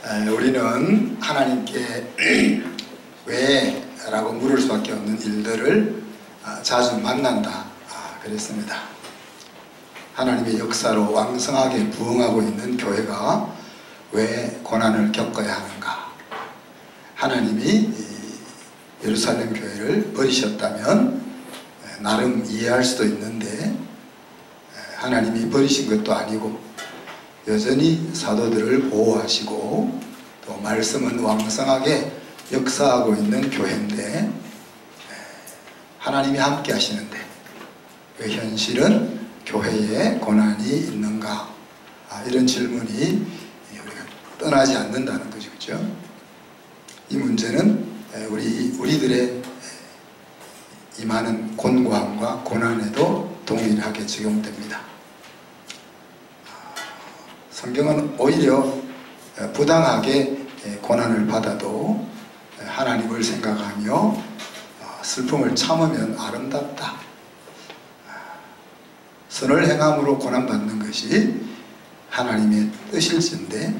우리는 하나님께 왜? 라고 물을 수밖에 없는 일들을 자주 만난다 그랬습니다. 하나님의 역사로 왕성하게 부흥하고 있는 교회가 왜 고난을 겪어야 하는가? 하나님이 예루살렘 교회를 버리셨다면 나름 이해할 수도 있는데, 하나님이 버리신 것도 아니고 여전히 사도들을 보호하시고 또 말씀은 왕성하게 역사하고 있는 교회인데, 하나님이 함께 하시는데 왜 현실은 교회에 고난이 있는가? 이런 질문이 우리가 떠나지 않는다는 거죠. 그렇죠? 이 문제는 우리들의 이 많은 곤고함과 고난에도 동일하게 적용됩니다. 성경은 오히려 부당하게 고난을 받아도 하나님을 생각하며 슬픔을 참으면 아름답다. 선을 행함으로 고난받는 것이 하나님의 뜻일진데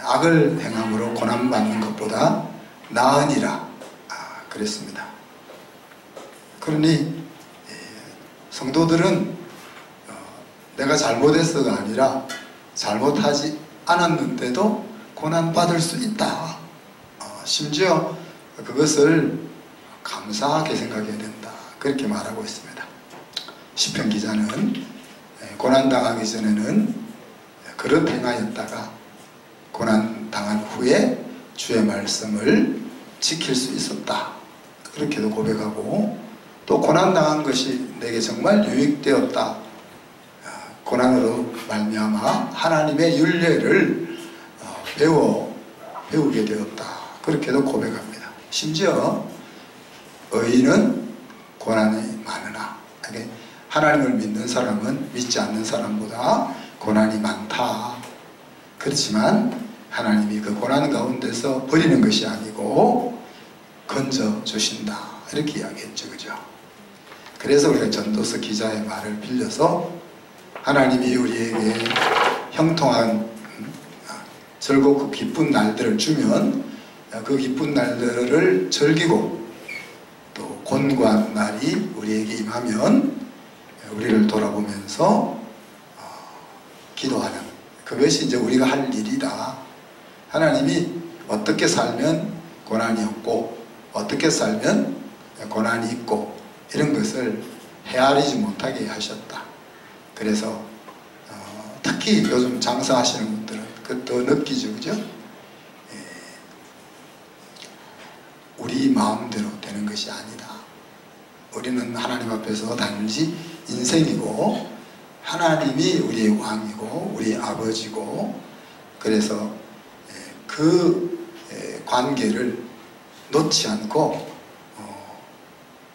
악을 행함으로 고난받는 것보다 나으니라 그랬습니다. 그러니 성도들은 내가 잘못해서가 아니라 잘못하지 않았는데도 고난받을 수 있다. 심지어 그것을 감사하게 생각해야 된다. 그렇게 말하고 있습니다. 시편 기자는 고난당하기 전에는 그릇 행하였다가 고난당한 후에 주의 말씀을 지킬 수 있었다. 그렇게도 고백하고, 또 고난당한 것이 내게 정말 유익되었다. 고난으로 말미암아 하나님의 율례를 배우게 되었다. 그렇게도 고백합니다. 심지어 의인은 고난이 많으나, 하나님을 믿는 사람은 믿지 않는 사람보다 고난이 많다. 그렇지만 하나님이 그 고난 가운데서 버리는 것이 아니고 건져 주신다. 이렇게 이야기했죠. 그죠? 그래서 우리가 전도서 기자의 말을 빌려서 하나님이 우리에게 형통한 즐겁고 기쁜 날들을 주면 그 기쁜 날들을 즐기고, 또 곤고한 날이 우리에게 임하면 우리를 돌아보면서 기도하는, 그것이 이제 우리가 할 일이다. 하나님이 어떻게 살면 고난이 없고 어떻게 살면 고난이 있고 이런 것을 헤아리지 못하게 하셨다. 그래서 특히 요즘 장사하시는 분들은 그것도 느끼죠. 그죠? 우리 마음대로 되는 것이 아니다. 우리는 하나님 앞에서 단지 인생이고 하나님이 우리의 왕이고 우리의 아버지고, 그래서 그 관계를 놓지 않고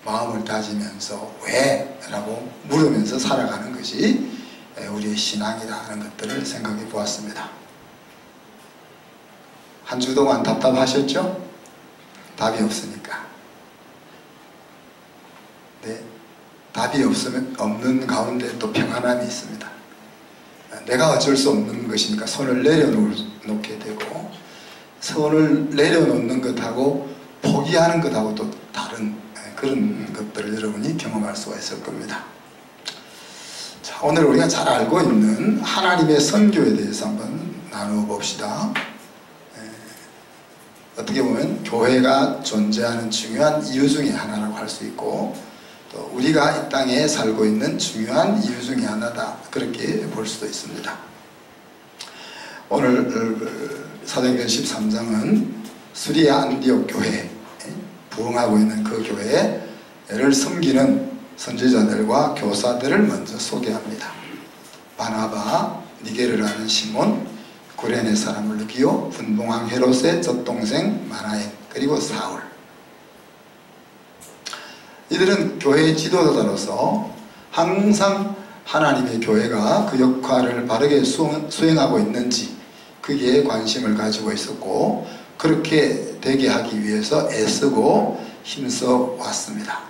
마음을 다지면서 왜? 라고 물으면서 살아가는 것이 우리의 신앙이다 하는 것들을 생각해 보았습니다. 한 주 동안 답답하셨죠? 답이 없으니까. 네, 답이 없는 가운데 또 평안함이 있습니다. 내가 어쩔 수 없는 것이니까 손을 내려놓게 되고, 손을 내려놓는 것하고 포기하는 것하고 또 다른 그런 것들을 여러분이 경험할 수가 있을 겁니다. 자, 오늘 우리가 잘 알고 있는 하나님의 선교에 대해서 한번 나누어 봅시다. 어떻게 보면 교회가 존재하는 중요한 이유 중에 하나라고 할 수 있고, 또 우리가 이 땅에 살고 있는 중요한 이유 중에 하나다, 그렇게 볼 수도 있습니다. 오늘 사도행전 13장은 수리아 안디옥 교회, 부흥하고 있는 그 교회를 섬기는 선지자들과 교사들을 먼저 소개합니다. 바나바, 니게르라는 시몬, 구레네 사람 루기오, 분봉왕 헤롯의 젖동생 마나엔, 그리고 사울. 이들은 교회의 지도자로서 항상 하나님의 교회가 그 역할을 바르게 수행하고 있는지 거기에 관심을 가지고 있었고, 그렇게 되게 하기 위해서 애쓰고 힘써 왔습니다.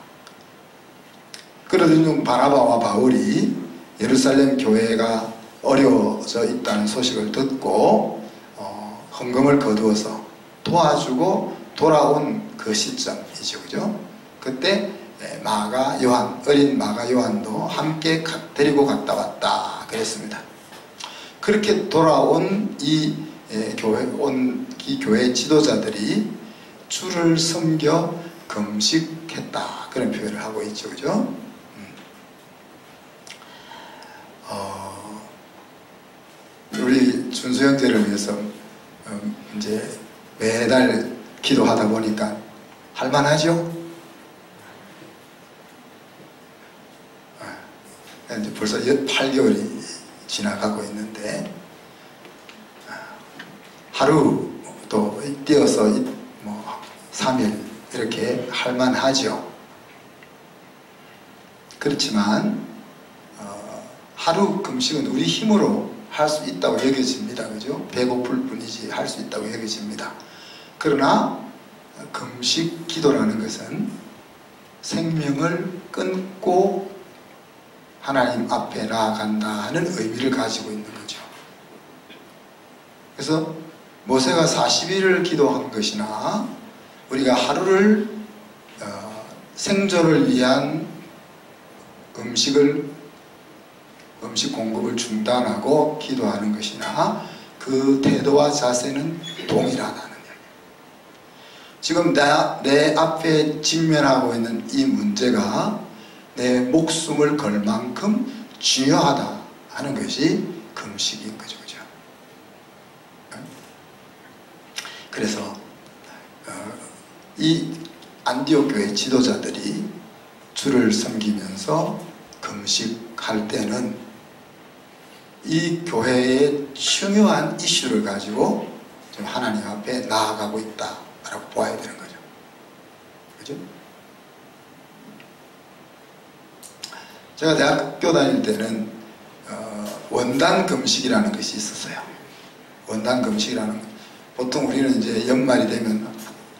그러던 중 바나바와 바울이 예루살렘 교회가 어려워져 있다는 소식을 듣고 헌금을 거두어서 도와주고 돌아온 그 시점이죠. 그죠? 그때 마가 요한, 어린 마가 요한도 함께 데리고 갔다 왔다 그랬습니다. 그렇게 돌아온 이 교회 지도자들이 주를 섬겨 금식했다 그런 표현을 하고 있죠. 그죠? 우리 준수 형제를 위해서 이제 매달 기도하다 보니까 할만하죠? 이제 벌써 8개월이 지나가고 있는데 하루 또 띄어서 뭐 3일 이렇게 할만하죠. 그렇지만 하루 금식은 우리 힘으로 할 수 있다고 여겨집니다. 그죠? 배고플 뿐이지 할 수 있다고 여겨집니다. 그러나 금식 기도라는 것은 생명을 끊고 하나님 앞에 나아간다 하는 의미를 가지고 있는 거죠. 그래서 모세가 40일을 기도한 것이나 우리가 하루를 생존을 위한 음식 공급을 중단하고 기도하는 것이나 그 태도와 자세는 동일하다는 얘기예요. 지금 내 앞에 직면하고 있는 이 문제가 내 목숨을 걸 만큼 중요하다 하는 것이 금식인 거죠. 그죠? 그래서 이 안디옥 교회 지도자들이 주를 섬기면서 금식할 때는 이 교회의 중요한 이슈를 가지고 좀 하나님 앞에 나아가고 있다라고 보아야 되는 거죠. 그죠? 제가 대학교 다닐 때는 원단 금식이라는 것이 있었어요. 원단 금식이라는 것. 보통 우리는 이제 연말이 되면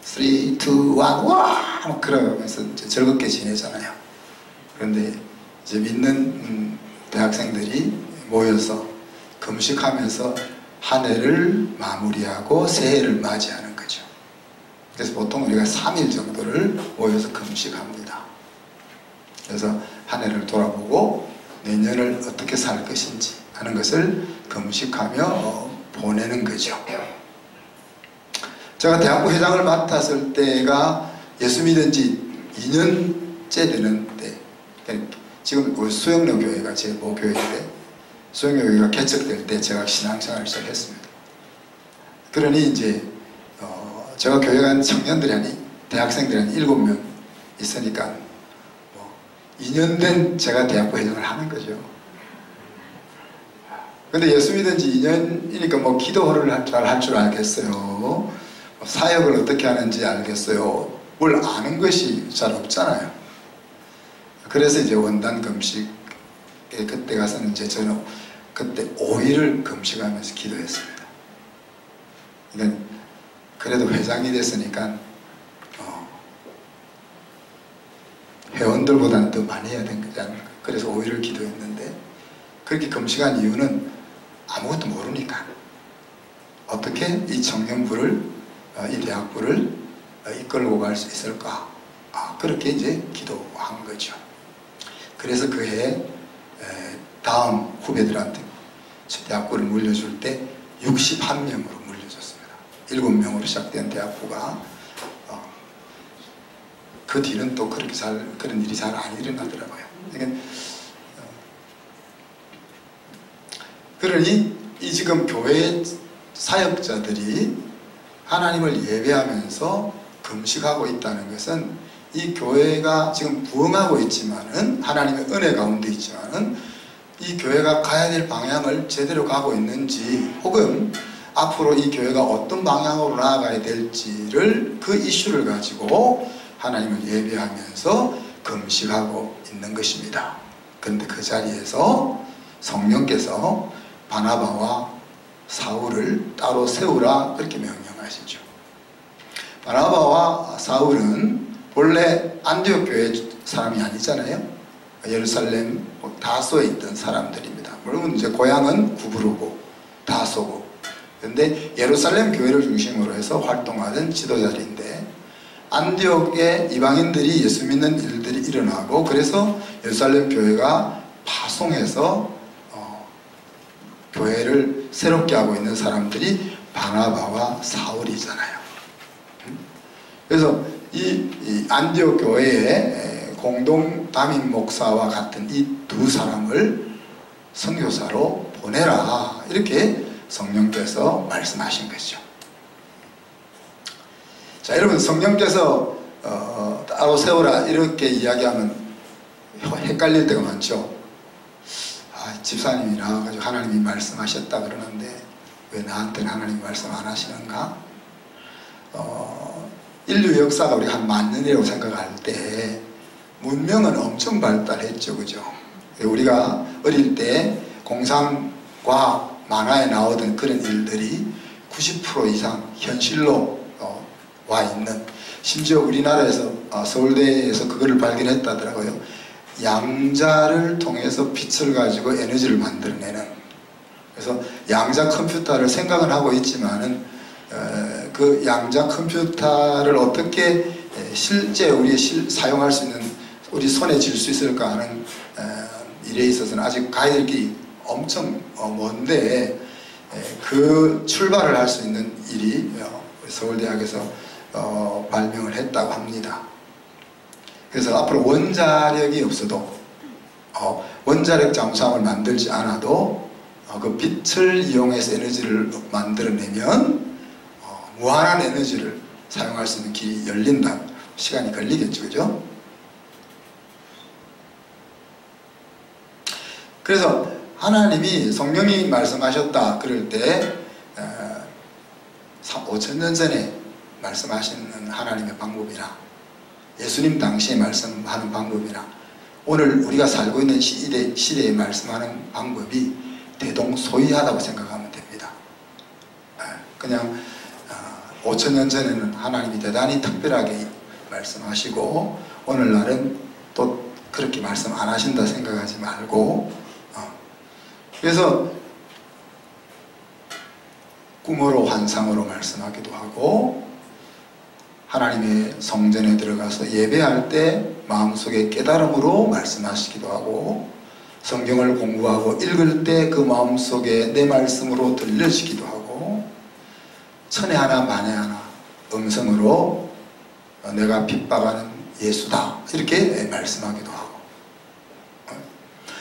3, 2, 1, 와! 그러면서 이제 즐겁게 지내잖아요. 그런데 이제 믿는 대학생들이 모여서 금식하면서 한 해를 마무리하고 새해를 맞이하는 거죠. 그래서 보통 우리가 3일 정도를 모여서 금식합니다. 그래서 한 해를 돌아보고 내년을 어떻게 살 것인지 하는 것을 금식하며 보내는 거죠. 제가 대학부 회장을 맡았을 때가 예수 믿은 지 2년째 되는 때, 지금 수영로 교회가 제 모교회인데 수영로 교회가 개척될 때 제가 신앙생활을 시작했습니다. 그러니 이제 제가 교회 간 청년들이 대학생들이 한 7명 있으니까 2년 된 제가 대학부 회장을 하는 거죠. 근데 예수 믿은 지 2년이니까 뭐 기도를 잘 할 줄 알겠어요. 사역을 어떻게 하는지 알겠어요. 뭘 아는 것이 잘 없잖아요. 그래서 이제 원단 금식에 그때 가서는 이제 저는 그때 5일을 금식하면서 기도했습니다. 그러니까 그래도 회장이 됐으니까 회원들보다는 더 많이 해야 되는 거지 않을까. 그래서 5일을 기도했는데 그렇게 금식한 이유는 아무것도 모르니까 어떻게 이 청년부를 이 대학부를 이끌고 갈 수 있을까. 그렇게 이제 기도한 거죠. 그래서 그 해에 다음 후배들한테 대학부를 물려줄 때 61명으로 물려줬습니다. 7명으로 시작된 대학부가 그 뒤는 또 그렇게 그런 일이 잘 안 일어나더라고요. 그러니 이 지금 교회 사역자들이 하나님을 예배하면서 금식하고 있다는 것은 이 교회가 지금 부흥하고 있지만은 하나님의 은혜 가운데 있지만은 이 교회가 가야 될 방향을 제대로 가고 있는지 혹은 앞으로 이 교회가 어떤 방향으로 나아가야 될지를 그 이슈를 가지고 하나님을 예배하면서 금식하고 있는 것입니다. 그런데 그 자리에서 성령께서 바나바와 사울을 따로 세우라 그렇게 명령하시죠. 바나바와 사울은 본래 안디옥 교회 사람이 아니잖아요. 예루살렘 다소에 있던 사람들입니다. 물론 이제 고향은 구브로고 다소고 그런데 예루살렘 교회를 중심으로 해서 활동하던 지도자들인데 안디옥에 이방인들이 예수 믿는 일들이 일어나고 그래서 예루살렘 교회가 파송해서 교회를 새롭게 하고 있는 사람들이 바나바와 사울이잖아요. 그래서 이 안디옥 교회의 공동 담임 목사와 같은 이 두 사람을 선교사로 보내라 이렇게 성령께서 말씀하신 것이죠. 자, 여러분, 성령께서 따로 세우라 이렇게 이야기하면 헷갈릴 때가 많죠. 집사님이 나와가지고 하나님이 말씀하셨다 그러는데 왜 나한테는 하나님이 말씀 안 하시는가? 인류 역사가 우리가 한 10,000년이라고 생각할 때 문명은 엄청 발달했죠. 그죠? 우리가 어릴 때 공상과학 만화에 나오던 그런 일들이 90% 이상 현실로 와 있는, 심지어 우리나라에서 서울대에서 그거를 발견했다더라고요. 양자를 통해서 빛을 가지고 에너지를 만들어내는, 그래서 양자 컴퓨터를 생각은 하고 있지만은 그 양자 컴퓨터를 어떻게 실제 우리 사용할 수 있는, 우리 손에 쥘 수 있을까 하는 일에 있어서는 아직 가야 될 길이 엄청 먼데 그 출발을 할 수 있는 일이 서울대학에서 발명을 했다고 합니다. 그래서 앞으로 원자력이 없어도 원자력 잠수함을 만들지 않아도 그 빛을 이용해서 에너지를 만들어내면 무한한 에너지를 사용할 수 있는 길이 열린다. 시간이 걸리겠죠. 그죠? 그래서 하나님이 성령이 말씀하셨다 그럴 때 5,000년 전에 말씀하시는 하나님의 방법이나 예수님 당시에 말씀하는 방법이나 오늘 우리가 살고 있는 시대에 말씀하는 방법이 대동소이하다고 생각하면 됩니다. 그냥 5,000년 전에는 하나님이 대단히 특별하게 말씀하시고 오늘날은 또 그렇게 말씀 안 하신다 생각하지 말고, 그래서 꿈으로 환상으로 말씀하기도 하고 하나님의 성전에 들어가서 예배할 때 마음속에 깨달음으로 말씀하시기도 하고 성경을 공부하고 읽을 때 그 마음속에 내 말씀으로 들려지기도 하고 천에 하나 만에 하나 음성으로 내가 핍박하는 예수다 이렇게 말씀하기도 하고.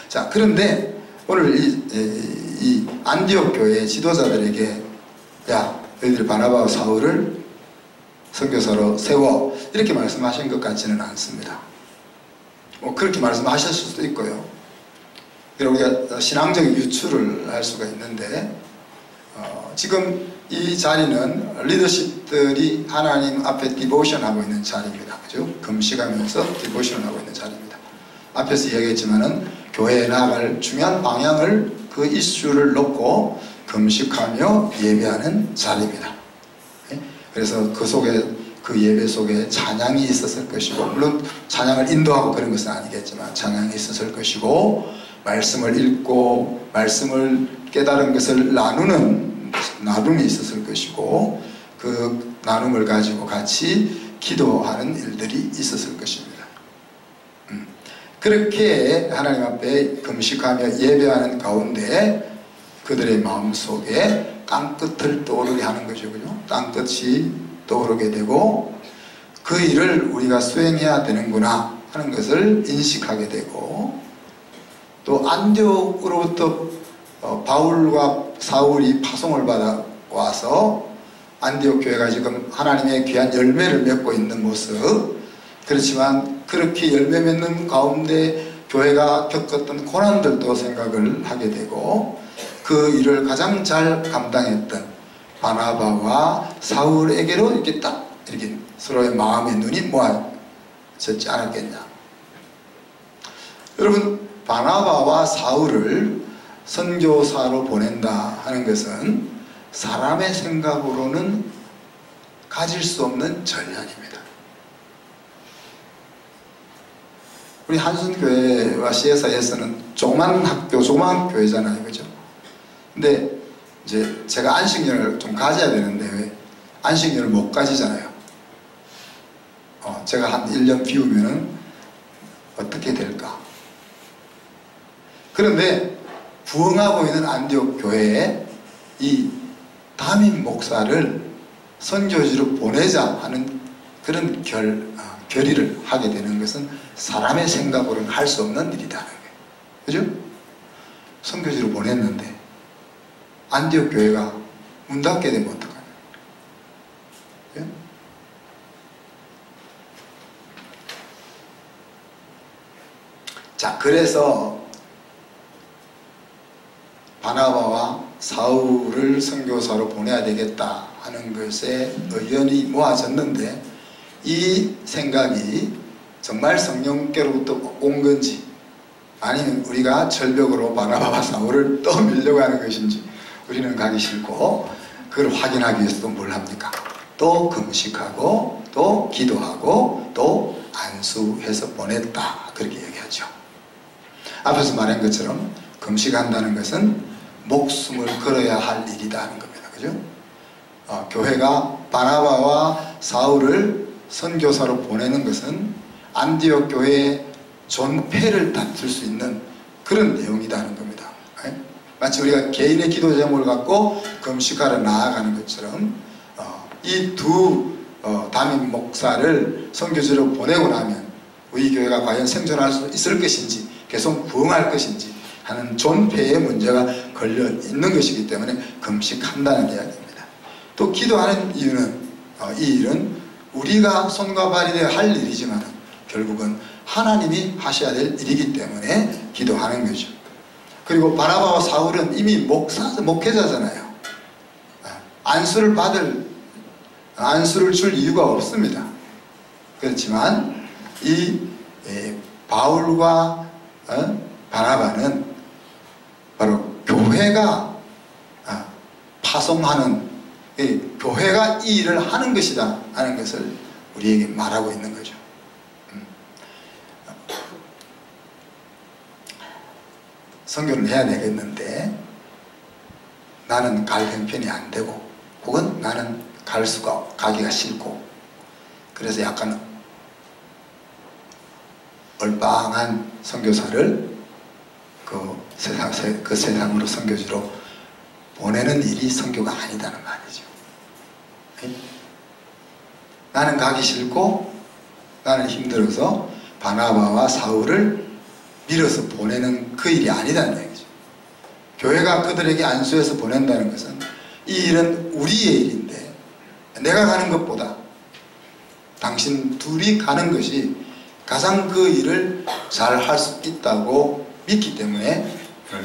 자, 그런데 오늘 이 안디옥 교회 지도자들에게 야, 너희들 바나바와 사울을 선교사로 세워 이렇게 말씀하신 것 같지는 않습니다. 그렇게 말씀하셨을 수도 있고요. 우리가 신앙적인 유추를 할 수가 있는데 지금 이 자리는 리더십들이 하나님 앞에 디보션 하고 있는 자리입니다. 그죠? 금식하면서 디보션을 하고 있는 자리입니다. 앞에서 이야기했지만은 교회에 나아갈 중요한 방향을 그 이슈를 놓고 금식하며 예배하는 자리입니다. 그래서 그 예배 속에 찬양이 있었을 것이고, 물론 찬양을 인도하고 그런 것은 아니겠지만 찬양이 있었을 것이고, 말씀을 읽고 말씀을 깨달은 것을 나눔이 있었을 것이고, 그 나눔을 가지고 같이 기도하는 일들이 있었을 것입니다. 그렇게 하나님 앞에 금식하며 예배하는 가운데 그들의 마음속에 땅끝을 떠오르게 하는 것이군요. 땅끝이 떠오르게 되고 그 일을 우리가 수행해야 되는구나 하는 것을 인식하게 되고, 또 안디옥으로부터 바울과 사울이 파송을 받아 와서 안디옥 교회가 지금 하나님의 귀한 열매를 맺고 있는 모습, 그렇지만 그렇게 열매 맺는 가운데 교회가 겪었던 고난들도 생각을 하게 되고 그 일을 가장 잘 감당했던 바나바와 사울에게로 이렇게 딱 이렇게 서로의 마음의 눈이 모아졌지 않았겠냐. 여러분, 바나바와 사울을 선교사로 보낸다 하는 것은 사람의 생각으로는 가질 수 없는 전략입니다. 우리 한순교회와 CSI에서는 조그만 학교, 조그만 교회잖아요. 그죠? 근데 이제 제가 안식년을 좀 가져야 되는데 왜 안식년을 못 가지잖아요. 제가 한 1년 비우면은 어떻게 될까? 그런데 부흥하고 있는 안디옥 교회에 이 담임 목사를 선교지로 보내자 하는 그런 결의를 하게 되는 것은 사람의 생각으로는 할 수 없는 일이라는 거예요. 그죠? 선교지로 보냈는데 안디옥 교회가 문 닫게 되면 어떡하냐? 예? 자, 그래서 바나바와 사울을 선교사로 보내야 되겠다 하는 것에 의견이 모아졌는데, 이 생각이 정말 성령께로부터 온 건지 아니면 우리가 절벽으로 바나바와 사울을 떠밀려고 하는 것인지 우리는 가기 싫고, 그걸 확인하기 위해서 또 뭘 합니까? 또 금식하고 또 기도하고 또 안수해서 보냈다, 그렇게 얘기하죠. 앞에서 말한 것처럼 금식한다는 것은 목숨을 걸어야 할 일이다 하는 겁니다. 그죠? 교회가 바나바와 사울을 선교사로 보내는 것은 안디옥 교회의 존폐를 다툴 수 있는 그런 내용이라는 겁니다. 마치 우리가 개인의 기도 제목을 갖고 금식하러 나아가는 것처럼 이 두 담임 목사를 선교지로 보내고 나면 우리 교회가 과연 생존할 수 있을 것인지, 계속 부흥할 것인지 하는 존폐의 문제가 걸려 있는 것이기 때문에 금식한다는 이야기입니다. 또 기도하는 이유는 이 일은 우리가 손과 발이 되어 할 일이지만 결국은 하나님이 하셔야 될 일이기 때문에 기도하는 거죠. 그리고 바나바와 사울은 이미 목회자잖아요. 안수를 줄 이유가 없습니다. 그렇지만 이 바울과 바나바는 바로 교회가 파송하는, 교회가 이 일을 하는 것이다 하는 것을 우리에게 말하고 있는 거죠. 선교를 해야 되겠는데 나는 갈 형편이 안 되고, 혹은 나는 가기가 싫고, 그래서 약간 얼빵한 선교사를 그 세상으로 선교지로 보내는 일이 선교가 아니다는 말이죠. 나는 가기 싫고 나는 힘들어서 바나바와 사울을 밀어서 보내는 그 일이 아니다는 얘기죠. 교회가 그들에게 안수해서 보낸다는 것은 이 일은 우리의 일인데, 내가 가는 것보다 당신 둘이 가는 것이 가장 그 일을 잘 할 수 있다고 믿기 때문에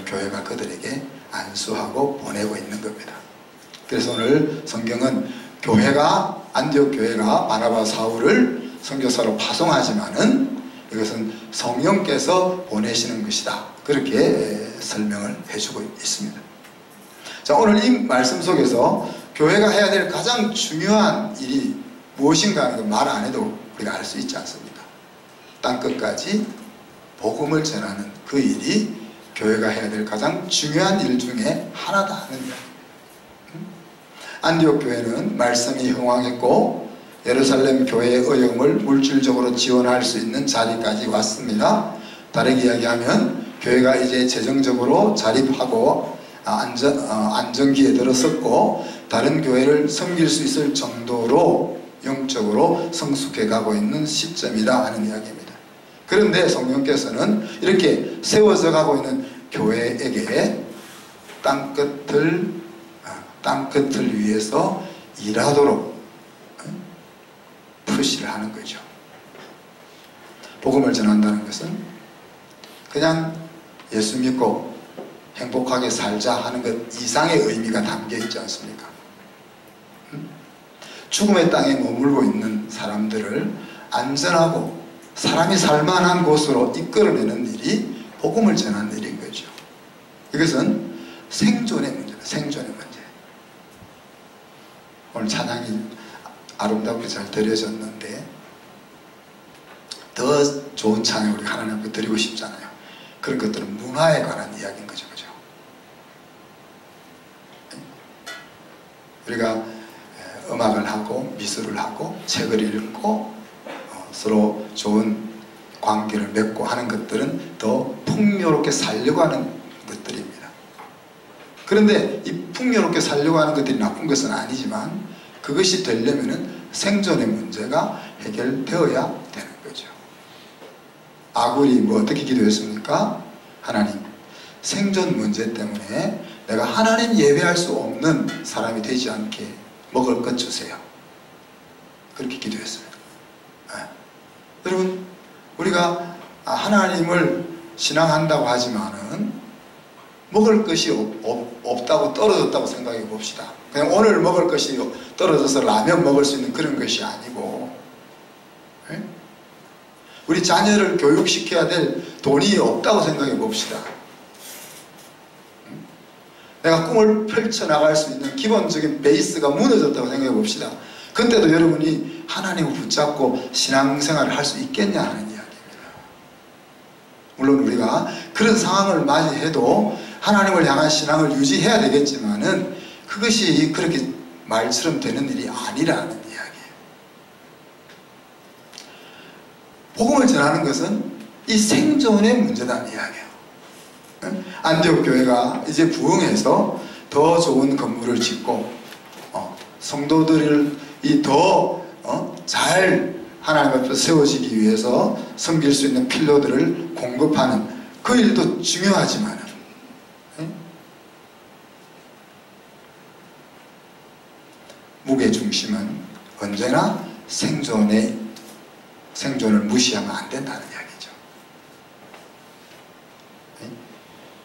교회가 그들에게 안수하고 보내고 있는 겁니다. 그래서 오늘 성경은 안디옥 교회가 바나바 사울을 선교사로 파송하지만은 이것은 성령께서 보내시는 것이다, 그렇게 설명을 해주고 있습니다. 자, 오늘 이 말씀 속에서 교회가 해야 될 가장 중요한 일이 무엇인가 하는 걸 말 안 해도 우리가 알 수 있지 않습니까? 땅끝까지 복음을 전하는 그 일이 교회가 해야 될 가장 중요한 일 중에 하나다 하는 이야기입니다. 안디옥 교회는 말씀이 흥왕했고 예루살렘 교회의 어려움을 물질적으로 지원할 수 있는 자리까지 왔습니다. 다르게 이야기하면 교회가 이제 재정적으로 자립하고 안정기에 들어섰고 다른 교회를 섬길 수 있을 정도로 영적으로 성숙해 가고 있는 시점이다 하는 이야기입니다. 그런데 성령께서는 이렇게 세워져 가고 있는 교회에게 땅끝을 위해서 일하도록 푸시를 하는 거죠. 복음을 전한다는 것은 그냥 예수 믿고 행복하게 살자 하는 것 이상의 의미가 담겨 있지 않습니까? 죽음의 땅에 머물고 있는 사람들을 안전하고 사람이 살만한 곳으로 이끌어내는 일이 복음을 전하는 일인 거죠. 이것은 생존의 문제다. 생존의 문제. 오늘 찬양이 아름답게 잘 드려졌는데 더 좋은 찬양을 우리 하나님 앞에 드리고 싶잖아요. 그런 것들은 문화에 관한 이야기인 거죠. 그죠? 우리가 음악을 하고 미술을 하고 책을 읽고 서로 좋은 관계를 맺고 하는 것들은 더 풍요롭게 살려고 하는 것들입니다. 그런데 이 풍요롭게 살려고 하는 것들이 나쁜 것은 아니지만 그것이 되려면 생존의 문제가 해결되어야 되는 거죠. 아굴이 뭐 어떻게 기도했습니까? 하나님, 생존 문제 때문에 내가 하나님 예배할 수 없는 사람이 되지 않게 먹을 것 주세요. 그렇게 기도했습니다. 여러분, 우리가 하나님을 신앙한다고 하지만은 먹을 것이 없다고 떨어졌다고 생각해 봅시다. 그냥 오늘 먹을 것이 떨어져서 라면 먹을 수 있는 그런 것이 아니고, 우리 자녀를 교육시켜야 될 돈이 없다고 생각해 봅시다. 내가 꿈을 펼쳐나갈 수 있는 기본적인 베이스가 무너졌다고 생각해 봅시다. 그때도 여러분이 하나님을 붙잡고 신앙생활을 할 수 있겠냐 하는 이야기입니다. 물론 우리가 그런 상황을 맞이해도 하나님을 향한 신앙을 유지해야 되겠지만은 그것이 그렇게 말처럼 되는 일이 아니라는 이야기예요. 복음을 전하는 것은 이 생존의 문제라는 이야기예요. 안디옥 교회가 이제 부흥해서 더 좋은 건물을 짓고 성도들이 더 잘 하나님 앞에 세워지기 위해서 섬길 수 있는 필요들을 공급하는 그 일도 중요하지만 무게중심은 언제나 생존을 무시하면 안 된다는 이야기죠.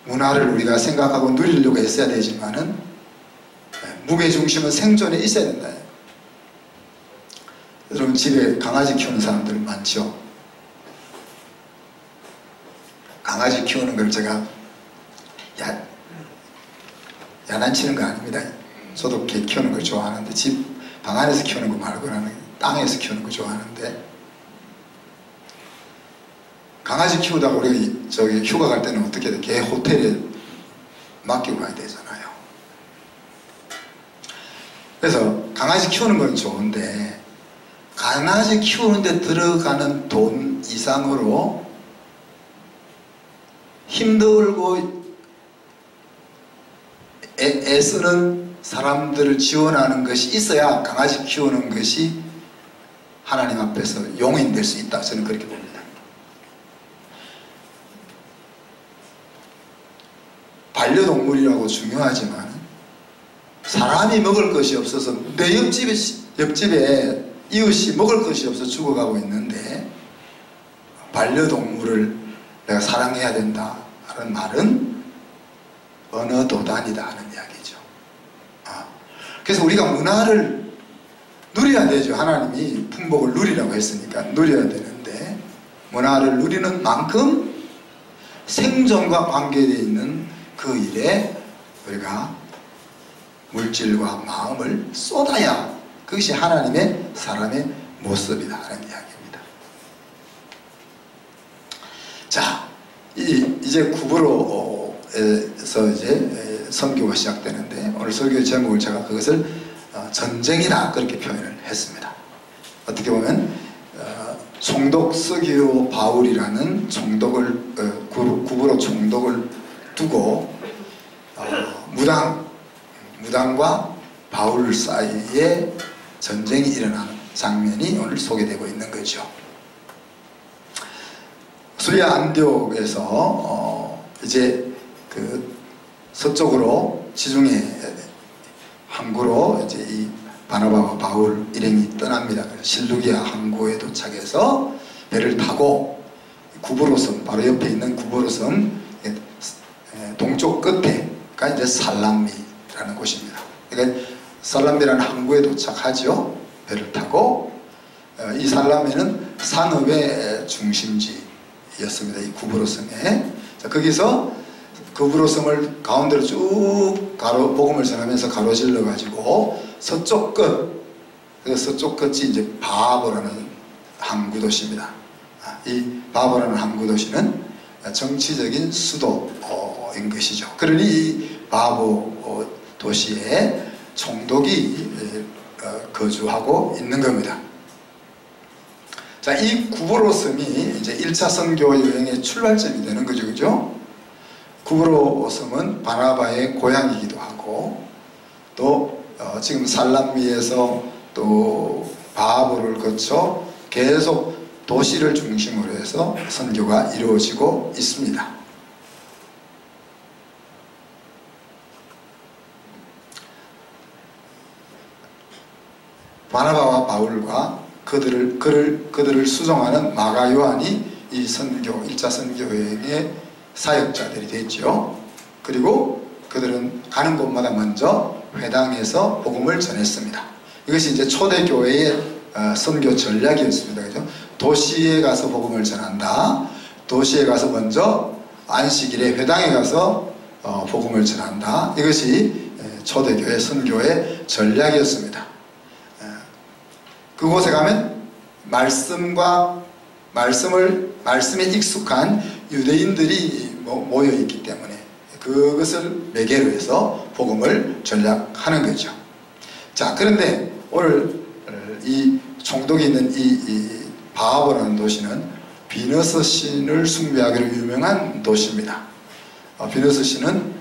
문화를 우리가 생각하고 누리려고 했어야 되지만은 무게중심은 생존에 있어야 된다. 여러분 집에 강아지 키우는 사람들 많죠? 강아지 키우는 걸 제가 야단치는 거 아닙니다. 저도 개 키우는 걸 좋아하는데 집 방 안에서 키우는 거 말고는 땅에서 키우는 거 좋아하는데, 강아지 키우다가 우리가 저기 휴가 갈 때는 어떻게 돼? 개 호텔에 맡기고 가야 되잖아요. 그래서 강아지 키우는 건 좋은데 강아지 키우는데 들어가는 돈 이상으로 힘들고 애쓰는 사람들을 지원하는 것이 있어야 강아지 키우는 것이 하나님 앞에서 용인될 수 있다. 저는 그렇게 봅니다. 반려동물이라고 중요하지만 사람이 먹을 것이 없어서 내 옆집에 이웃이 먹을 것이 없어 죽어가고 있는데 반려동물을 내가 사랑해야 된다 하는 말은 어느 도단이다 하는 이야기죠. 그래서 우리가 문화를 누려야 되죠. 하나님이 풍복을 누리라고 했으니까 누려야 되는데 문화를 누리는 만큼 생존과 관계되어 있는 그 일에 우리가 물질과 마음을 쏟아야 그것이 하나님의 사람의 모습이다 하는 이야기입니다. 자, 이제 구부로에서 이제 선교가 시작되는데 오늘 설교의 제목을 제가 그것을 전쟁이다 그렇게 표현을 했습니다. 어떻게 보면 총독 서기오 바울이라는 총독을 구부로 총독을 두고 무당과 바울 사이에 전쟁이 일어나는 장면이 오늘 소개되고 있는 거죠. 수리아 안디옥에서 이제 그 서쪽으로 지중해 항구로 이제 이 바나바와 바울 일행이 떠납니다. 실루기아 항구에 도착해서 배를 타고 구브로섬 바로 옆에 있는 구브로섬 동쪽 끝에가 이제 살람미라는 곳입니다. 그러니까 살람미라는 항구에 도착하죠. 배를 타고 이 살람미는 산업의 중심지였습니다. 이 구브로섬에. 자, 거기서 구브로섬을 가운데로 쭉 복음을 전하면서 가로질러 가지고 서쪽 끝, 서쪽 끝이 이제 바보라는 항구 도시입니다. 이 바보라는 항구 도시는 정치적인 수도인 것이죠. 그러니 이 바보 도시에 총독이 거주하고 있는 겁니다. 자, 이 구브로 섬이 이제 1차 선교 여행의 출발점이 되는 거죠. 그죠? 구브로 섬은 바나바의 고향이기도 하고, 또 지금 살람미에서 또 바하보를 거쳐 계속 도시를 중심으로 해서 선교가 이루어지고 있습니다. 바나바와 바울과 그들을 수송하는 마가 요한이 이 선교, 1차 선교 여행의 사역자들이 됐죠. 그리고 그들은 가는 곳마다 먼저 회당에서 복음을 전했습니다. 이것이 이제 초대교회의 선교 전략이었습니다. 그죠? 도시에 가서 복음을 전한다. 도시에 가서 먼저 안식일에 회당에 가서 복음을 전한다. 이것이 초대교회 선교의 전략이었습니다. 그곳에 가면 말씀에 익숙한 유대인들이 모여 있기 때문에 그것을 매개로 해서 복음을 전략하는 거죠. 자, 그런데 오늘 이 총독이 있는 이 바하보라는 도시는 비너스 신을 숭배하기로 유명한 도시입니다. 비너스 신은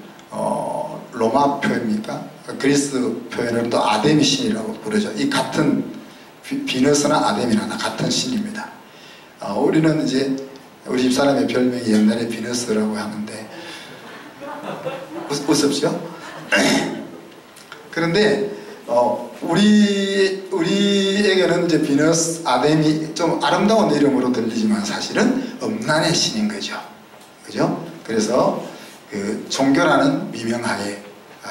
로마 표현입니까? 그리스 표현을 또 아데미 신이라고 부르죠. 이 같은 비너스나 아데미나 같은 신입니다. 우리는 이제 우리 집사람의 별명이 옛날에 비너스라고 하는데 우습죠? 그런데 우리에게는 이제 비너스, 아데미 좀 아름다운 이름으로 들리지만 사실은 음란의 신인 거죠. 그죠? 그래서 그 종교라는 미명하에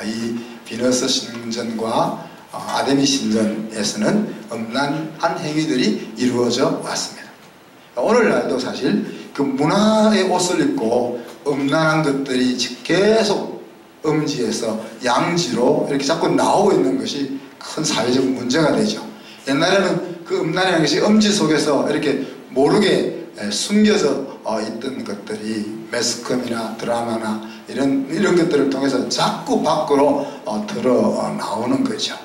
이 비너스 신전과 아데미 신전에서는 음란한 행위들이 이루어져 왔습니다. 오늘날도 사실 그 문화의 옷을 입고 음란한 것들이 계속 음지에서 양지로 이렇게 자꾸 나오고 있는 것이 큰 사회적 문제가 되죠. 옛날에는 그 음란이라는 것이 음지 속에서 이렇게 모르게 숨겨져 있던 것들이 매스컴이나 드라마나 이런 것들을 통해서 자꾸 밖으로 드러 나오는 거죠.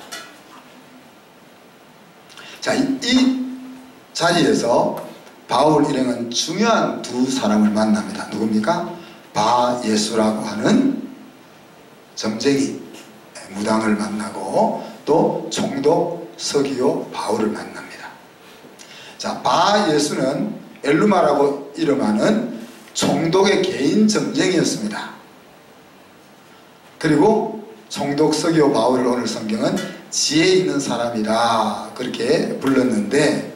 자, 이 자리에서 바울 일행은 중요한 두 사람을 만납니다. 누굽니까? 바예수라고 하는 점쟁이 무당을 만나고 또 총독 서기오 바울을 만납니다. 자, 바예수는 엘루마라고 이름하는 총독의 개인 점쟁이였습니다. 그리고 총독 서기오 바울을 오늘 성경은 지혜 있는 사람이다 그렇게 불렀는데,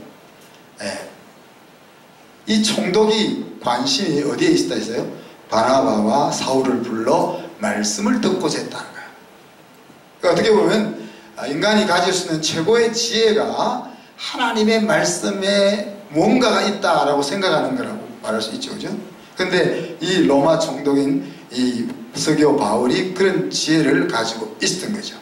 이 총독이 관심이 어디에 있다 했어요? 바나바와 사울을 불러 말씀을 듣고자 했다는 거예요. 그러니까 어떻게 보면 인간이 가질 수 있는 최고의 지혜가 하나님의 말씀에 뭔가가 있다라고 생각하는 거라고 말할 수 있죠. 그죠? 근데 이 로마 총독인 이 서기오 바울이 그런 지혜를 가지고 있었던 거죠.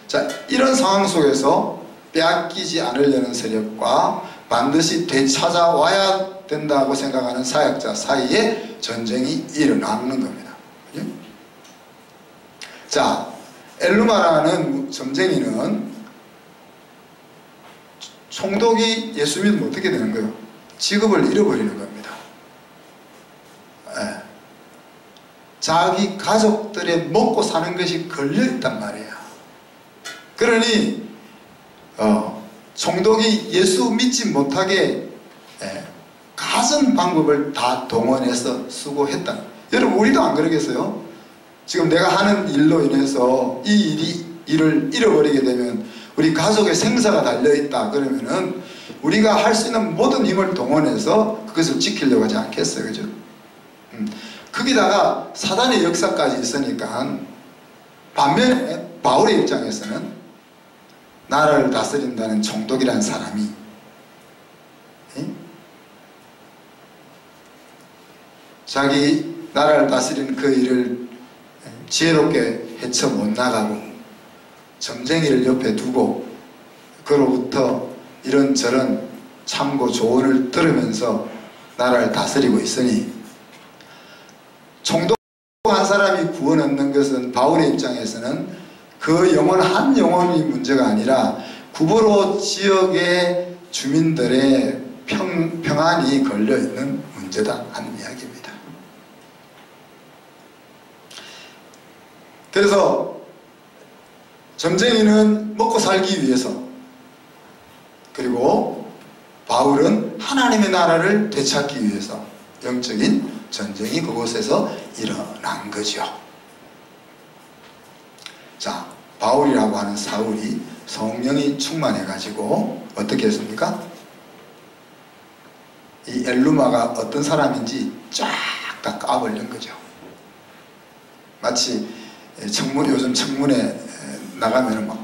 자, 이런 상황 속에서 빼앗기지 않으려는 세력과 반드시 되찾아와야 된다고 생각하는 사역자 사이에 전쟁이 일어나는 겁니다. 그죠? 자, 엘루마라는 점쟁이는 총독이 예수 믿으면 어떻게 되는 거예요? 직업을 잃어버리는 겁니다. 자기 가족들의 먹고 사는 것이 걸려있단 말이에요. 그러니 총독이 예수 믿지 못하게 가진 방법을 다 동원해서 수고했다. 여러분, 우리도 안 그러겠어요? 지금 내가 하는 일로 인해서 이 일을 잃어버리게 되면 우리 가족의 생사가 달려있다 그러면은 우리가 할 수 있는 모든 힘을 동원해서 그것을 지키려고 하지 않겠어요. 그죠? 거기다가 사단의 역사까지 있으니까, 반면에 바울의 입장에서는 나라를 다스린다는 총독이라는 사람이 자기 나라를 다스리는 그 일을 지혜롭게 헤쳐 못 나가고 점쟁이를 옆에 두고 그로부터 이런저런 참고 조언을 들으면서 나라를 다스리고 있으니, 총독 한 사람이 구원 얻는 것은 바울의 입장에서는 그 영혼 한 영혼이 문제가 아니라 구보로 지역의 주민들의 평안이 걸려있는 문제다 하는 이야기입니다. 그래서 점쟁이는 먹고 살기 위해서, 그리고 바울은 하나님의 나라를 되찾기 위해서 영적인 전쟁이 그곳에서 일어난 거죠. 자, 바울이라고 하는 사울이 성령이 충만해가지고 어떻게 했습니까? 이 엘루마가 어떤 사람인지 쫙 다 까버린 거죠. 마치 요즘 청문회 나가면 막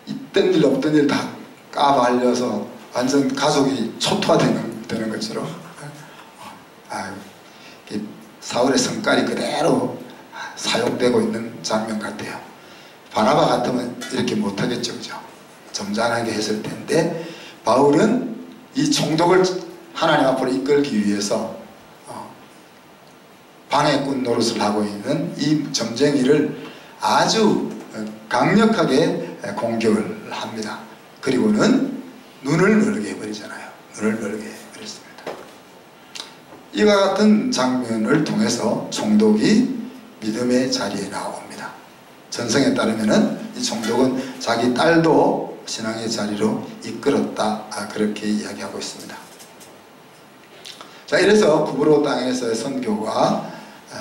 있던 일 없던 일 다 까발려서 완전 가족이 초토화되는 것처럼 사울의 성깔이 그대로 사용되고 있는 장면 같아요. 바나바 같으면 이렇게 못하겠죠, 그죠? 점잖하게 했을 텐데, 바울은 이 총독을 하나님 앞으로 이끌기 위해서 방해꾼 노릇을 하고 있는 이 점쟁이를 아주 강력하게 공격을 합니다. 그리고는 눈을 멀게 해버리잖아요. 눈을 멀게 해버렸습니다. 이와 같은 장면을 통해서 총독이 믿음의 자리에 나옵니다. 전성에 따르면은 이 총독은 자기 딸도 신앙의 자리로 이끌었다, 그렇게 이야기하고 있습니다. 자, 이래서 구브로 땅에서의 선교가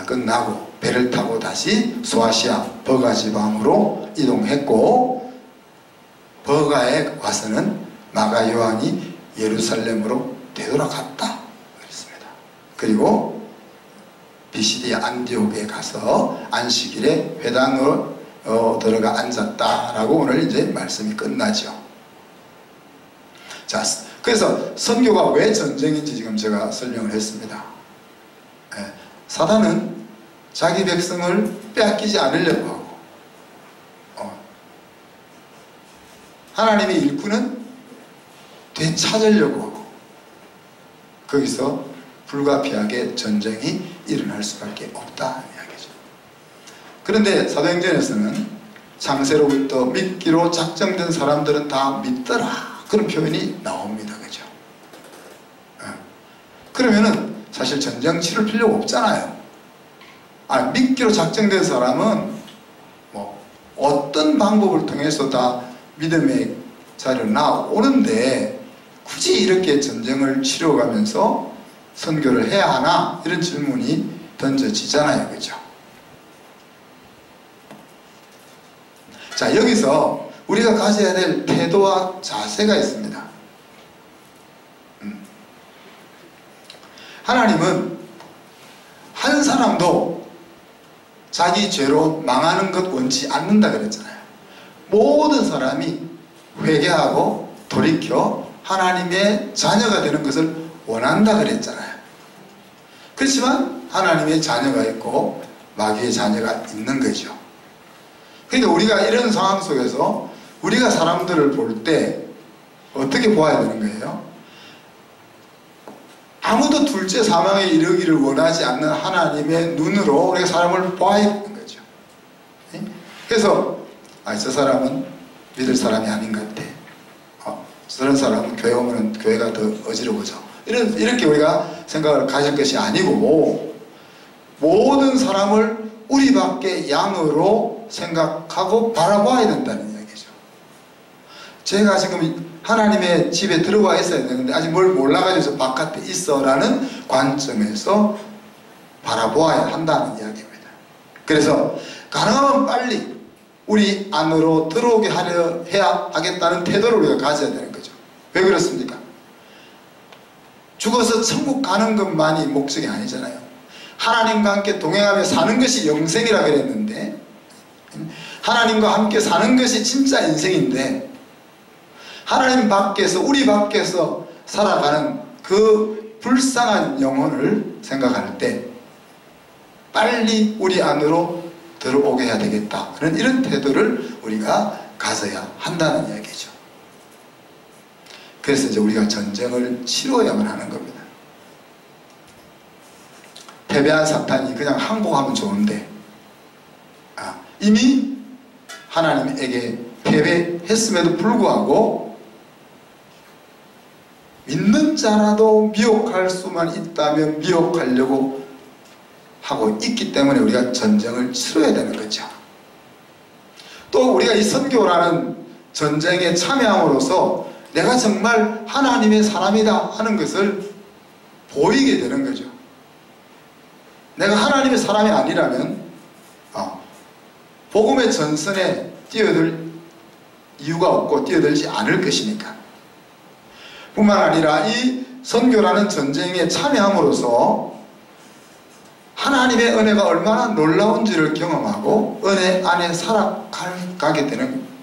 끝나고 배를 타고 다시 소아시아 버가 지방으로 이동했고, 버가에 와서는 마가 요한이 예루살렘으로 되돌아갔다 그랬습니다. 그리고 비시디 안디옥에 가서 안식일에 회당으로 들어가 앉았다라고 오늘 이제 말씀이 끝나죠. 자, 그래서 선교가 왜 전쟁인지 지금 제가 설명을 했습니다. 사단은 자기 백성을 빼앗기지 않으려고 하고, 하나님의 일꾼은 되찾으려고 하고, 거기서 불가피하게 전쟁이 일어날 수밖에 없다는 이야기죠. 그런데 사도행전에서는 창세로부터 믿기로 작정된 사람들은 다 믿더라, 그런 표현이 나옵니다. 그죠? 그러면은 사실 전쟁 치를 필요가 없잖아요. 믿기로 작정된 사람은 뭐 어떤 방법을 통해서 다 믿음의 자리로 나오는데 굳이 이렇게 전쟁을 치러가면서 선교를 해야 하나? 이런 질문이 던져지잖아요. 그죠? 자, 여기서 우리가 가져야 될 태도와 자세가 있습니다. 하나님은 한 사람도 자기 죄로 망하는 것 원치 않는다 그랬잖아요. 모든 사람이 회개하고 돌이켜 하나님의 자녀가 되는 것을 원한다 그랬잖아요. 그렇지만 하나님의 자녀가 있고 마귀의 자녀가 있는 거죠. 그러니까 우리가 이런 상황 속에서 우리가 사람들을 볼 때 어떻게 보아야 되는 거예요? 아무도 둘째 사망에 이르기를 원하지 않는 하나님의 눈으로 우리가 사람을 보아야 되는 거죠. 그래서 저 사람은 믿을 사람이 아닌 것 같아. 저런 사람은 교회 오면 교회가 더 어지러워져. 이렇게 우리가 생각을 가질 것이 아니고, 모든 사람을 우리밖에 양으로 생각하고 바라봐야 된다는 이야기죠. 제가 지금 하나님의 집에 들어와 있어야 되는데 아직 뭘 몰라가지고 바깥에 있어 라는 관점에서 바라보아야 한다는 이야기입니다. 그래서 가능하면 빨리 우리 안으로 들어오게 해야 하겠다는 태도를 우리가 가져야 되는 거죠. 왜 그렇습니까? 죽어서 천국 가는 것만이 목적이 아니잖아요. 하나님과 함께 동행하며 사는 것이 영생이라 그랬는데, 하나님과 함께 사는 것이 진짜 인생인데, 하나님 밖에서, 우리 밖에서 살아가는 그 불쌍한 영혼을 생각할 때 빨리 우리 안으로 들어오게 해야 되겠다 하는 이런 태도를 우리가 가져야 한다는 이야기죠. 그래서 이제 우리가 전쟁을 치러야만 하는 겁니다. 패배한 사탄이 그냥 항복하면 좋은데, 이미 하나님에게 패배했음에도 불구하고 믿는 자라도 미혹할 수만 있다면 미혹하려고 하고 있기 때문에 우리가 전쟁을 치러야 되는 거죠. 또 우리가 이 선교라는 전쟁에 참여함으로써 내가 정말 하나님의 사람이다 하는 것을 보이게 되는 거죠. 내가 하나님의 사람이 아니라면 복음의 전선에 뛰어들 이유가 없고 뛰어들지 않을 것이니까. 뿐만 아니라 이 선교라는 전쟁에 참여함으로써 하나님의 은혜가 얼마나 놀라운지를 경험하고 은혜 안에 살아가게 되는 겁니다.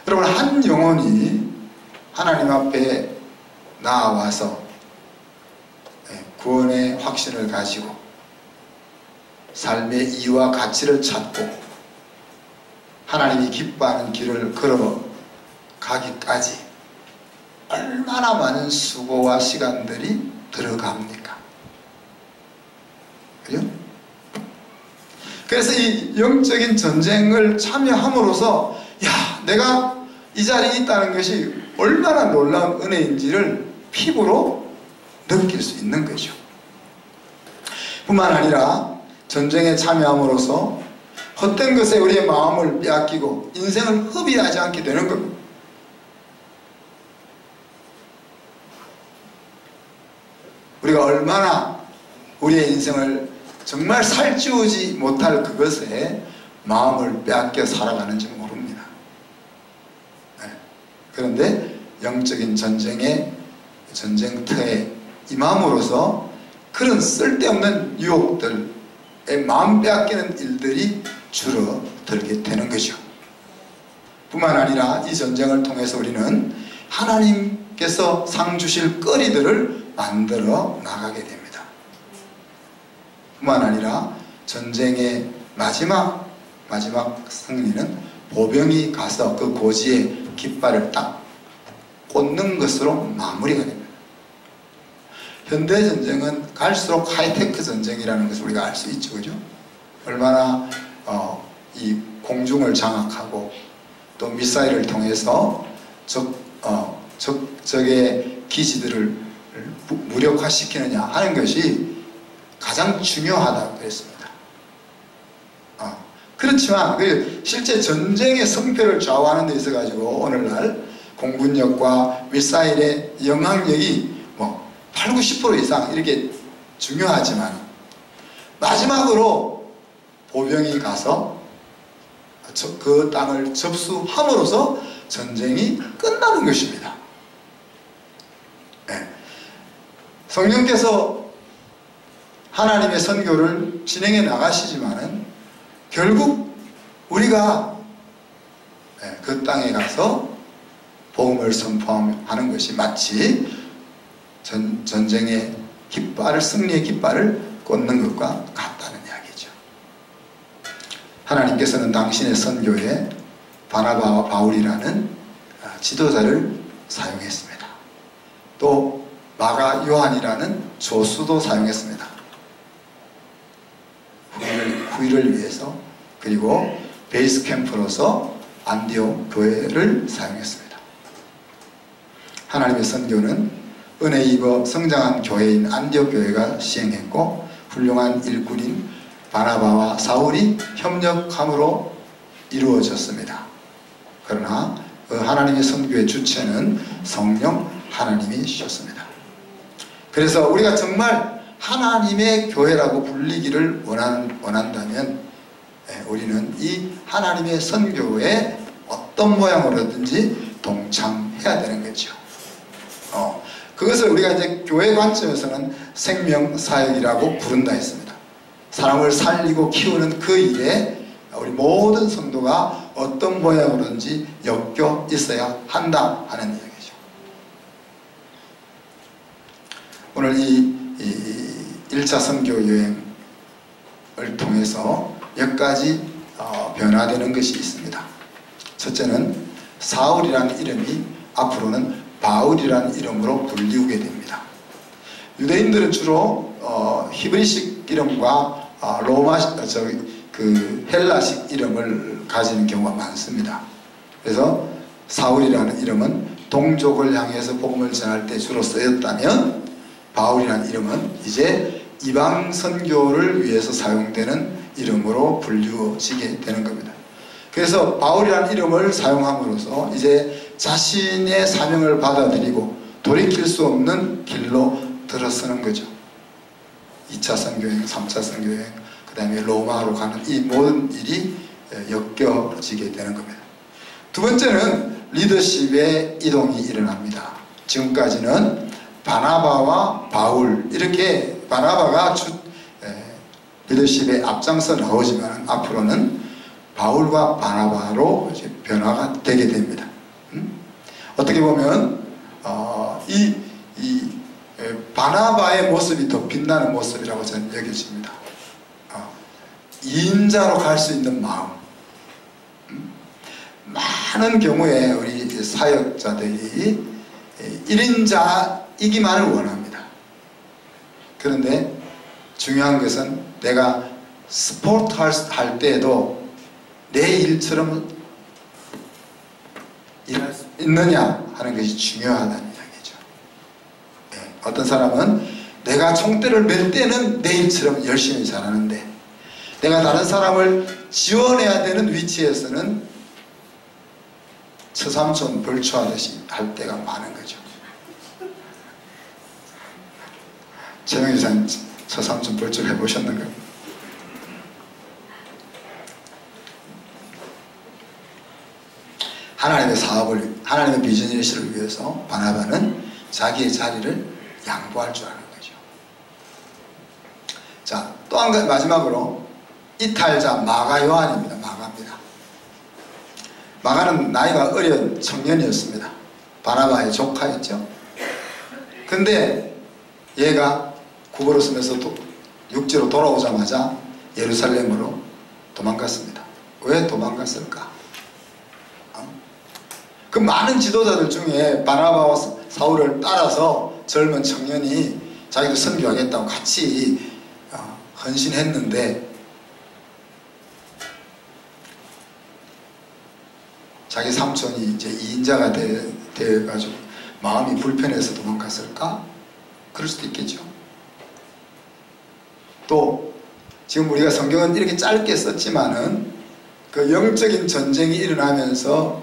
여러분, 한 영혼이 하나님 앞에 나와서 구원의 확신을 가지고 삶의 이유와 가치를 찾고 하나님이 기뻐하는 길을 걸어가기까지 얼마나 많은 수고와 시간들이 들어갑니까? 그죠? 그래서 이 영적인 전쟁을 참여함으로써 내가 이 자리에 있다는 것이 얼마나 놀라운 은혜인지를 피부로 느낄 수 있는 거죠. 뿐만 아니라 전쟁에 참여함으로써 헛된 것에 우리의 마음을 빼앗기고 인생을 허비하지 않게 되는 겁니다. 우리가 얼마나 우리의 인생을 정말 살찌우지 못할 그것에 마음을 빼앗겨 살아가는지 모릅니다. 그런데 영적인 전쟁의 전쟁터에 임함으로써 그런 쓸데없는 유혹들에 마음 빼앗기는 일들이 줄어들게 되는 것이죠. 뿐만 아니라 이 전쟁을 통해서 우리는 하나님께서 상 주실 거리들을 만들어 나가게 됩니다. 뿐만 아니라 전쟁의 마지막 승리는 보병이 가서 그 고지에 깃발을 딱 꽂는 것으로 마무리가 됩니다. 현대 전쟁은 갈수록 하이테크 전쟁이라는 것을 우리가 알 수 있죠, 그죠? 얼마나 이 공중을 장악하고 또 미사일을 통해서 적의 기지들을 무력화시키느냐 하는 것이 가장 중요하다고 그랬습니다. 그렇지만 실제 전쟁의 성패를 좌우하는 데 있어 가지고 오늘날 공군력과 미사일의 영향력이 8, 90% 이상 이렇게 중요하지만 마지막으로 보병이 가서 그 땅을 접수함으로써 전쟁이 끝나는 것입니다. 성령께서 하나님의 선교를 진행해 나가시지만은 결국 우리가 그 땅에 가서 복음을 선포하는 것이 마치 전쟁의 깃발을, 승리의 깃발을 꽂는 것과 같다는 이야기죠. 하나님께서는 당신의 선교에 바나바와 바울이라는 지도자를 사용했습니다. 또 마가 요한이라는 조수도 사용했습니다. 후일을 위해서. 그리고 베이스 캠프로서 안디옥 교회를 사용했습니다. 하나님의 선교는 은혜 입어 성장한 교회인 안디옥 교회가 시행했고 훌륭한 일꾼인 바나바와 사울이 협력함으로 이루어졌습니다. 그러나 그 하나님의 선교의 주체는 성령 하나님이셨습니다. 그래서 우리가 정말 하나님의 교회라고 불리기를 원한다면 우리는 이 하나님의 선교에 어떤 모양으로든지 동참해야 되는 거죠. 그것을 우리가 이제 교회 관점에서는 생명사역이라고 부른다 했습니다. 사람을 살리고 키우는 그 일에 우리 모든 성도가 어떤 모양으로든지 엮여 있어야 한다 하는 이야기죠. 오늘 이 1차 선교 여행을 통해서 몇 가지 변화되는 것이 있습니다. 첫째는 사울이라는 이름이 앞으로는 바울이라는 이름으로 불리우게 됩니다. 유대인들은 주로 히브리식 이름과 로마 그 헬라식 이름을 가지는 경우가 많습니다. 그래서 사울이라는 이름은 동족을 향해서 복음을 전할 때 주로 쓰였다면, 바울이라는 이름은 이제 이방 선교를 위해서 사용되는 이름으로 불리워지게 되는 겁니다. 그래서 바울이라는 이름을 사용함으로써 이제 자신의 사명을 받아들이고 돌이킬 수 없는 길로 들어서는 거죠. 2차 선교여행, 3차 선교여행, 그 다음에 로마로 가는 이 모든 일이 엮여지게 되는 겁니다. 두 번째는 리더십의 이동이 일어납니다. 지금까지는 바나바와 바울, 이렇게 바나바가 리더십에 앞장서 나오지만 앞으로는 바울과 바나바로 이제 변화가 되게 됩니다. 어떻게 보면 바나바의 모습이 더 빛나는 모습이라고 저는 여겨집니다. 2인자로 갈 수 있는 마음. 많은 경우에 우리 사역자들이 1인자이기만을 원합니다. 그런데 중요한 것은 내가 스포트 할 때에도 내 일처럼 일할 수 있느냐 하는 것이 중요하다는 이야기죠. 네. 어떤 사람은 내가 총대를 맬 때는 내 일처럼 열심히 잘하는데, 내가 다른 사람을 지원해야 되는 위치에서는 처삼촌 벌초하듯이 할 때가 많은 거죠. 최명희 기자님 처삼촌 벌초 해보셨는가요? 하나님의 사업을, 하나님의 비즈니스를 위해서 바나바는 자기의 자리를 양보할 줄 아는 거죠. 자, 또 한 가지 마지막으로 이탈자 마가 요한입니다. 마가입니다. 마가는 나이가 어린 청년이었습니다. 바나바의 조카였죠. 근데 얘가 구보로 쓰면서 육지로 돌아오자마자 예루살렘으로 도망갔습니다. 왜 도망갔을까? 그 많은 지도자들 중에 바나바와 사울을 따라서 젊은 청년이 자기도 선교하겠다고 같이 헌신했는데, 자기 삼촌이 이제 2인자가 돼가지고 마음이 불편해서 도망갔을까? 그럴 수도 있겠죠. 또 지금 우리가 성경은 이렇게 짧게 썼지만은 그 영적인 전쟁이 일어나면서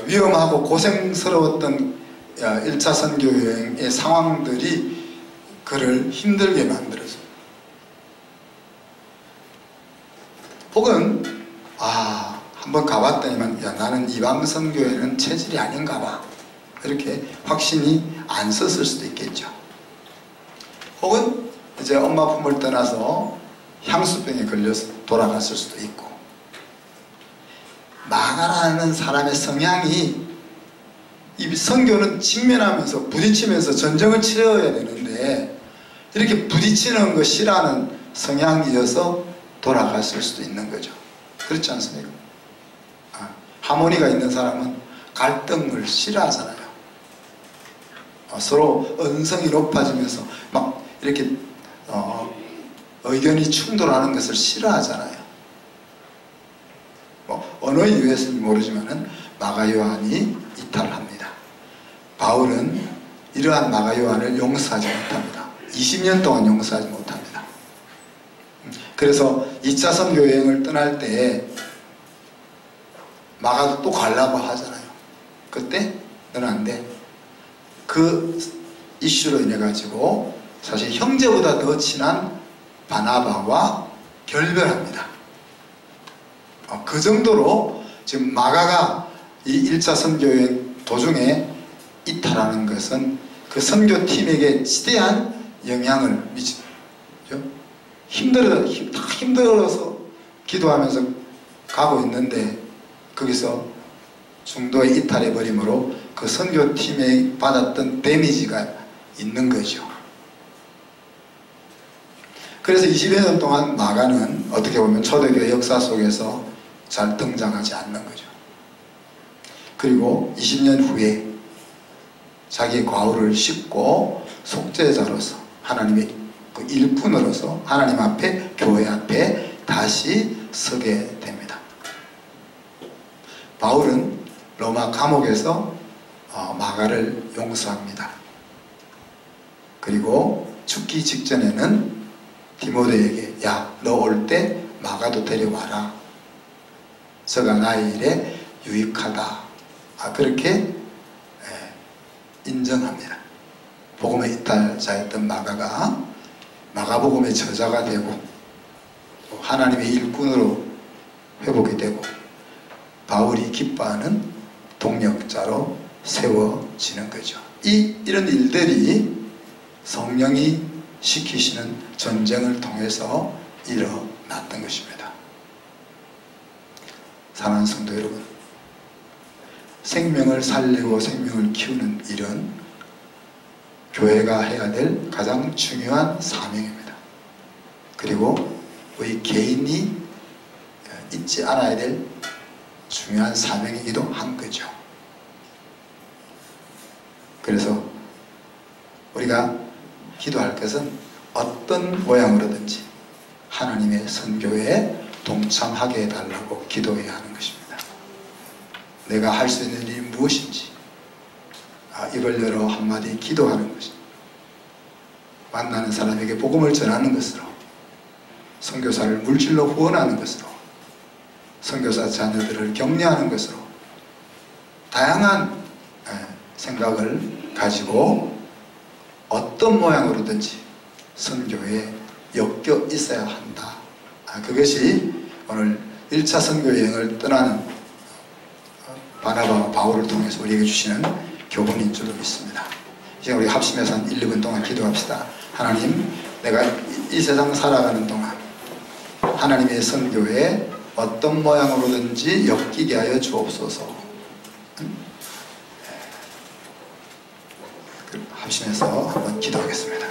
위험하고 고생스러웠던 1차 선교여행의 상황들이 그를 힘들게 만들어서, 혹은 한번 가봤더니만 나는 이방 선교에는 체질이 아닌가 봐, 이렇게 확신이 안 섰을 수도 있겠죠. 혹은 이제 엄마 품을 떠나서 향수병에 걸려서 돌아갔을 수도 있고, 마가라는 사람의 성향이, 이 선교는 직면하면서 부딪히면서 전쟁을 치러야 되는데 이렇게 부딪히는 거 싫어하는 성향이어서 돌아갔을 수도 있는 거죠. 그렇지 않습니까? 하모니가 있는 사람은 갈등을 싫어하잖아요. 서로 언성이 높아지면서 막 이렇게 의견이 충돌하는 것을 싫어하잖아요. 어느 이유에서인지 모르지만은 마가 요한이 이탈합니다. 바울은 이러한 마가 요한을 용서하지 못합니다. 20년 동안 용서하지 못합니다. 그래서 2차 선교 여행을 떠날 때 마가도 또 가려고 하잖아요. 그때 너는 안 돼. 그 이슈로 인해 가지고 사실 형제보다 더 친한 바나바와 결별합니다. 그 정도로 지금 마가가 이 1차 선교여행 도중에 이탈하는 것은 그 선교팀에게 지대한 영향을 미치죠. 힘들어서 기도하면서 가고 있는데 거기서 중도에 이탈해버림으로 그 선교팀에 받았던 데미지가 있는 거죠. 그래서 20여 년 동안 마가는 어떻게 보면 초대교회 역사 속에서 잘 등장하지 않는 거죠. 그리고 20년 후에 자기의 과오를 씻고 속죄자로서, 하나님의 그 일꾼으로서 하나님 앞에, 교회 앞에 다시 서게 됩니다. 바울은 로마 감옥에서 마가를 용서합니다. 그리고 죽기 직전에는 디모데에게 야, 너 올 때 마가도 데려와라. 저가 나의 일에 유익하다. 그렇게 인정합니다. 복음의 이탈자였던 마가가 마가복음의 저자가 되고 하나님의 일꾼으로 회복이 되고 바울이 기뻐하는 동력자로 세워지는 거죠. 이런 일들이 성령이 시키시는 전쟁을 통해서 일어났던 것입니다. 사랑하는 성도 여러분, 생명을 살리고 생명을 키우는 일은 교회가 해야 될 가장 중요한 사명입니다. 그리고 우리 개인이 잊지 않아야 될 중요한 사명이기도 한 거죠. 그래서 우리가 기도할 것은 어떤 모양으로든지 하나님의 선교에 동참하게 해달라고 기도해야 하는 것입니다. 내가 할 수 있는 일이 무엇인지 입을 열어 한마디 기도하는 것입니다. 만나는 사람에게 복음을 전하는 것으로, 선교사를 물질로 후원하는 것으로, 선교사 자녀들을 격려하는 것으로 다양한 생각을 가지고 어떤 모양으로든지 선교에 엮여 있어야 한다. 그것이 오늘 1차 선교 여행을 떠나는 바나바와 바울을 통해서 우리에게 주시는 교훈인 줄로 믿습니다. 이제 우리 합심해서 한 1, 2분 동안 기도합시다. 하나님, 내가 이 세상 살아가는 동안 하나님의 선교에 어떤 모양으로든지 엮이게 하여 주옵소서. 합심해서 한번 기도하겠습니다.